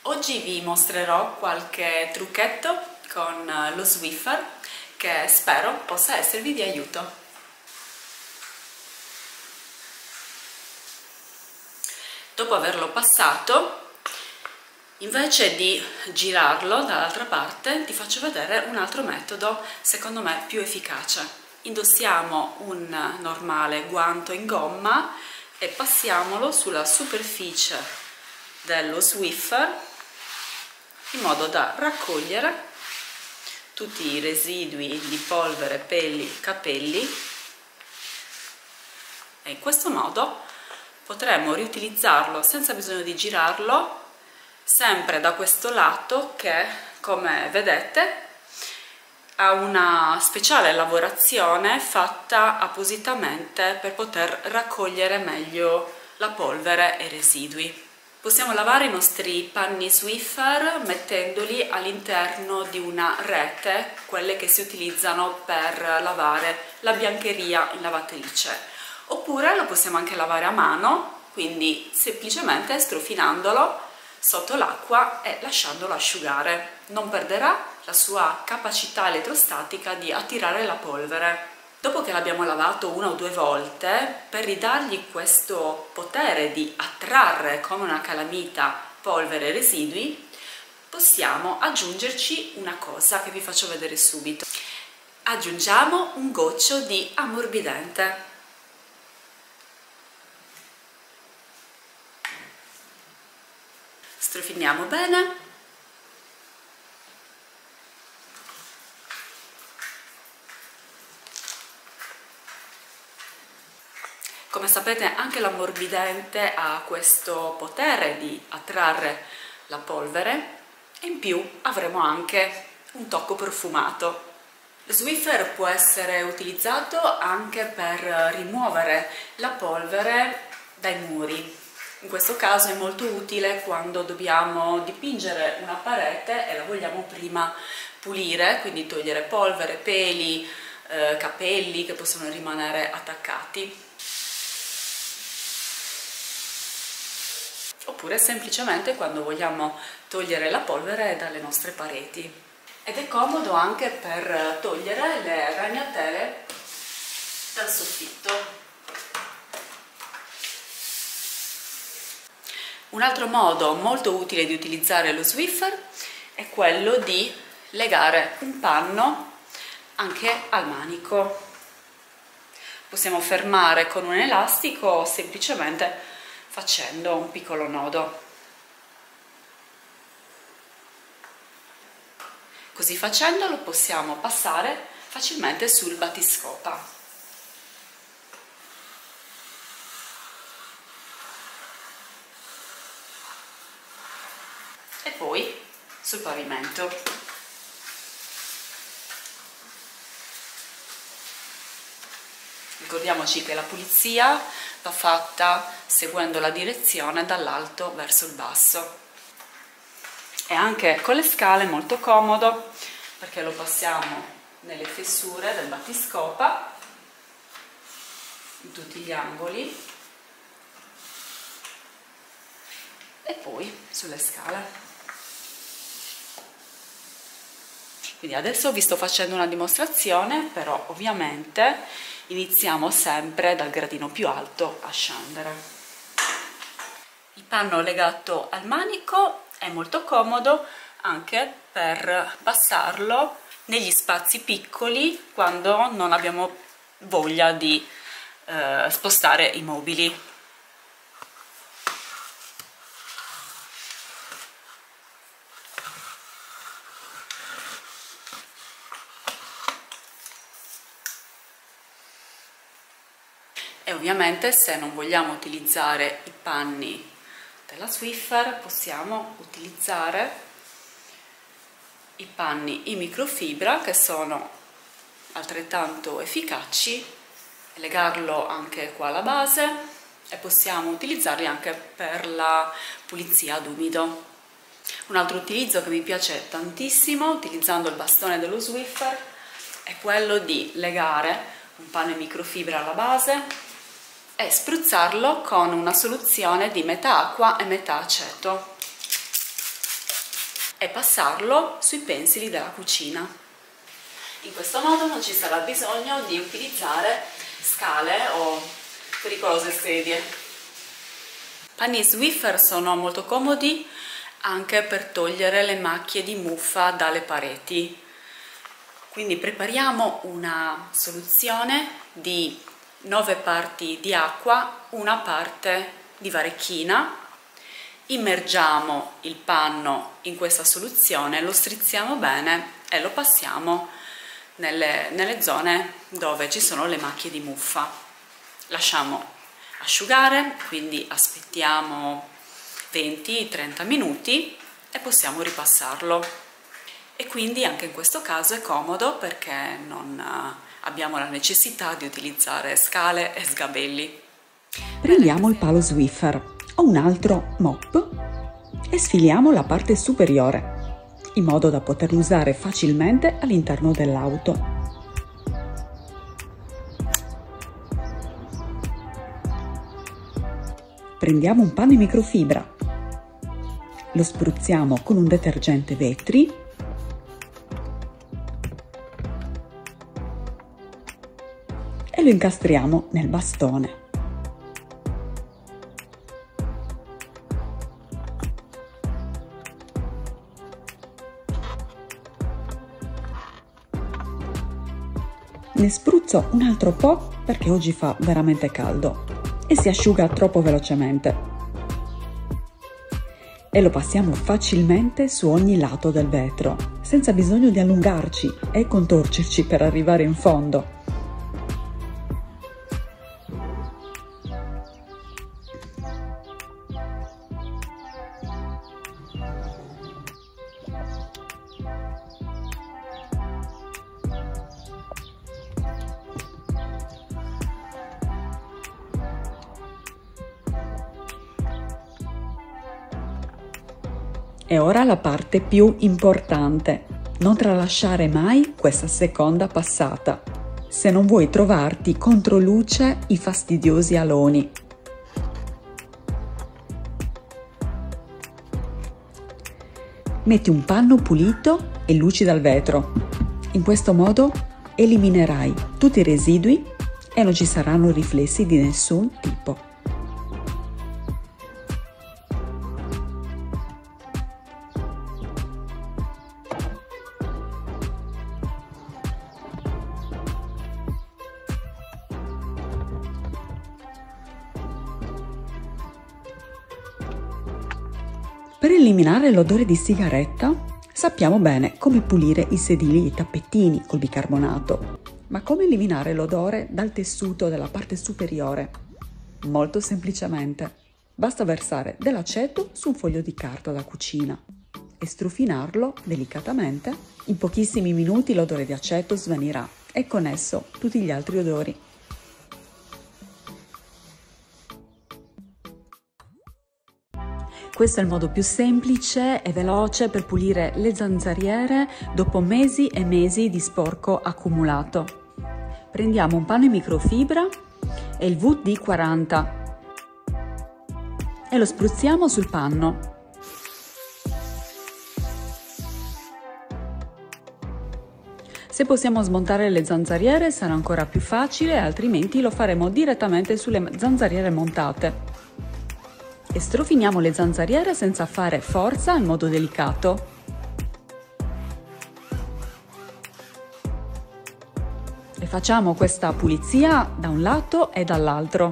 Oggi vi mostrerò qualche trucchetto con lo Swiffer che spero possa esservi di aiuto. Dopo averlo passato, invece di girarlo dall'altra parte, ti faccio vedere un altro metodo secondo me più efficace. Indossiamo un normale guanto in gomma e passiamolo sulla superficie dello Swiffer in modo da raccogliere tutti i residui di polvere, peli, capelli, e in questo modo potremo riutilizzarlo senza bisogno di girarlo, sempre da questo lato che, come vedete, ha una speciale lavorazione fatta appositamente per poter raccogliere meglio la polvere e i residui. Possiamo lavare i nostri panni Swiffer mettendoli all'interno di una rete, quelle che si utilizzano per lavare la biancheria in lavatrice, oppure lo possiamo anche lavare a mano, quindi semplicemente strofinandolo sotto l'acqua e lasciandolo asciugare. Non perderà la sua capacità elettrostatica di attirare la polvere. Dopo che l'abbiamo lavato una o due volte, per ridargli questo potere di attrarre come una calamita polvere e residui, possiamo aggiungerci una cosa che vi faccio vedere subito. Aggiungiamo un goccio di ammorbidente. Strofiniamo bene. Come sapete, anche l'ammorbidente ha questo potere di attrarre la polvere e in più avremo anche un tocco profumato. Lo Swiffer può essere utilizzato anche per rimuovere la polvere dai muri. In questo caso è molto utile quando dobbiamo dipingere una parete e la vogliamo prima pulire, quindi togliere polvere, peli, capelli che possono rimanere attaccati. Oppure semplicemente quando vogliamo togliere la polvere dalle nostre pareti. Ed è comodo anche per togliere le ragnatele dal soffitto. Un altro modo molto utile di utilizzare lo Swiffer è quello di legare un panno anche al manico. Possiamo fermare con un elastico o semplicemente facendo un piccolo nodo. Così facendo lo possiamo passare facilmente sul battiscopa. E poi sul pavimento. Ricordiamoci che la pulizia va fatta seguendo la direzione dall'alto verso il basso. E anche con le scale è molto comodo perché lo passiamo nelle fessure del battiscopa, in tutti gli angoli, e poi sulle scale. Quindi adesso vi sto facendo una dimostrazione, però ovviamente iniziamo sempre dal gradino più alto a scendere. Il panno legato al manico è molto comodo anche per passarlo negli spazi piccoli quando non abbiamo voglia di spostare i mobili. E ovviamente se non vogliamo utilizzare i panni della Swiffer possiamo utilizzare i panni in microfibra che sono altrettanto efficaci, legarlo anche qua alla base e possiamo utilizzarli anche per la pulizia ad umido. Un altro utilizzo che mi piace tantissimo utilizzando il bastone dello Swiffer è quello di legare un panno in microfibra alla base e spruzzarlo con una soluzione di metà acqua e metà aceto. e passarlo sui pensili della cucina. In questo modo non ci sarà bisogno di utilizzare scale o pericolose sedie. Panni Swiffer sono molto comodi anche per togliere le macchie di muffa dalle pareti. Quindi prepariamo una soluzione di 9 parti di acqua, una parte di varechina. Immergiamo il panno in questa soluzione, lo strizziamo bene e lo passiamo nelle zone dove ci sono le macchie di muffa. Lasciamo asciugare, quindi aspettiamo 20-30 minuti e possiamo ripassarlo. E quindi anche in questo caso è comodo perché non abbiamo la necessità di utilizzare scale e sgabelli. Prendiamo il palo Swiffer o un altro mop e sfiliamo la parte superiore in modo da poterlo usare facilmente all'interno dell'auto. Prendiamo un panno in microfibra, lo spruzziamo con un detergente vetri e lo incastriamo nel bastone. Ne spruzzo un altro po' perché oggi fa veramente caldo e si asciuga troppo velocemente. E lo passiamo facilmente su ogni lato del vetro, senza bisogno di allungarci e contorcerci per arrivare in fondo. E ora la parte più importante: non tralasciare mai questa seconda passata, se non vuoi trovarti contro luce i fastidiosi aloni. Metti un panno pulito e lucida il vetro. In questo modo eliminerai tutti i residui e non ci saranno riflessi di nessun tipo. Per eliminare l'odore di sigaretta, sappiamo bene come pulire i sedili e i tappetini col bicarbonato. Ma come eliminare l'odore dal tessuto della parte superiore? Molto semplicemente. Basta versare dell'aceto su un foglio di carta da cucina e strufinarlo delicatamente. In pochissimi minuti l'odore di aceto svanirà e con esso tutti gli altri odori. Questo è il modo più semplice e veloce per pulire le zanzariere dopo mesi e mesi di sporco accumulato. Prendiamo un panno in microfibra e il WD-40 e lo spruzziamo sul panno. Se possiamo smontare le zanzariere sarà ancora più facile, altrimenti lo faremo direttamente sulle zanzariere montate. E strofiniamo le zanzariere senza fare forza, in modo delicato. E facciamo questa pulizia da un lato e dall'altro.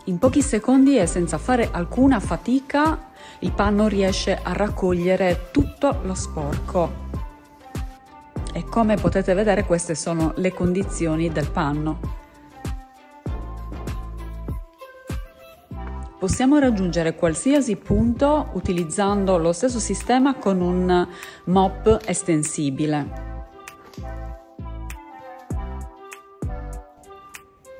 In pochi secondi e senza fare alcuna fatica, il panno riesce a raccogliere tutto lo sporco. E come potete vedere, queste sono le condizioni del panno. Possiamo raggiungere qualsiasi punto utilizzando lo stesso sistema con un mop estensibile.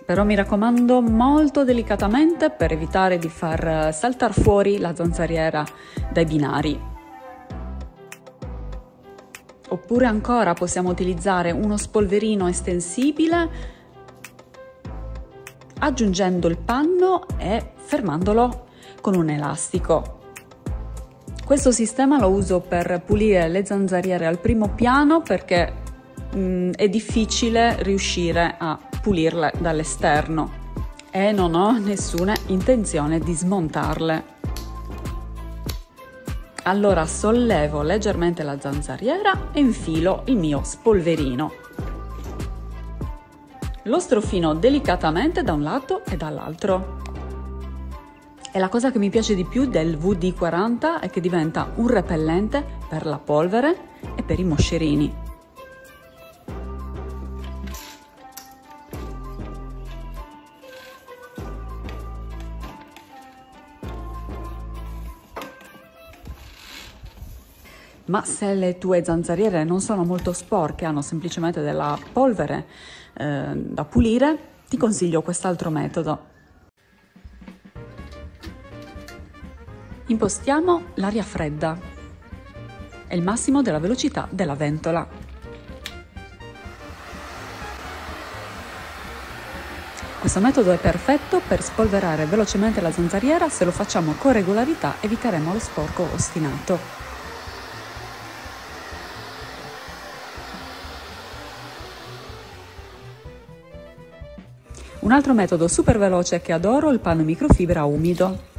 Però mi raccomando, molto delicatamente per evitare di far saltare fuori la zanzariera dai binari. Oppure ancora possiamo utilizzare uno spolverino estensibile aggiungendo il panno e fermandolo con un elastico. Questo sistema lo uso per pulire le zanzariere al primo piano perché è difficile riuscire a pulirle dall'esterno e non ho nessuna intenzione di smontarle. Allora sollevo leggermente la zanzariera e infilo il mio spolverino. Lo strofino delicatamente da un lato e dall'altro. E la cosa che mi piace di più del WD-40 è che diventa un repellente per la polvere e per i moscerini. Ma se le tue zanzariere non sono molto sporche, hanno semplicemente della polvere da pulire, ti consiglio quest'altro metodo. Impostiamo l'aria fredda e il massimo della velocità della ventola. Questo metodo è perfetto per spolverare velocemente la zanzariera. Se lo facciamo con regolarità eviteremo lo sporco ostinato. Un altro metodo super veloce che adoro è il panno microfibra umido.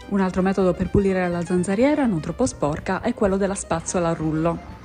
Un altro metodo per pulire la zanzariera non troppo sporca è quello della spazzola a rullo.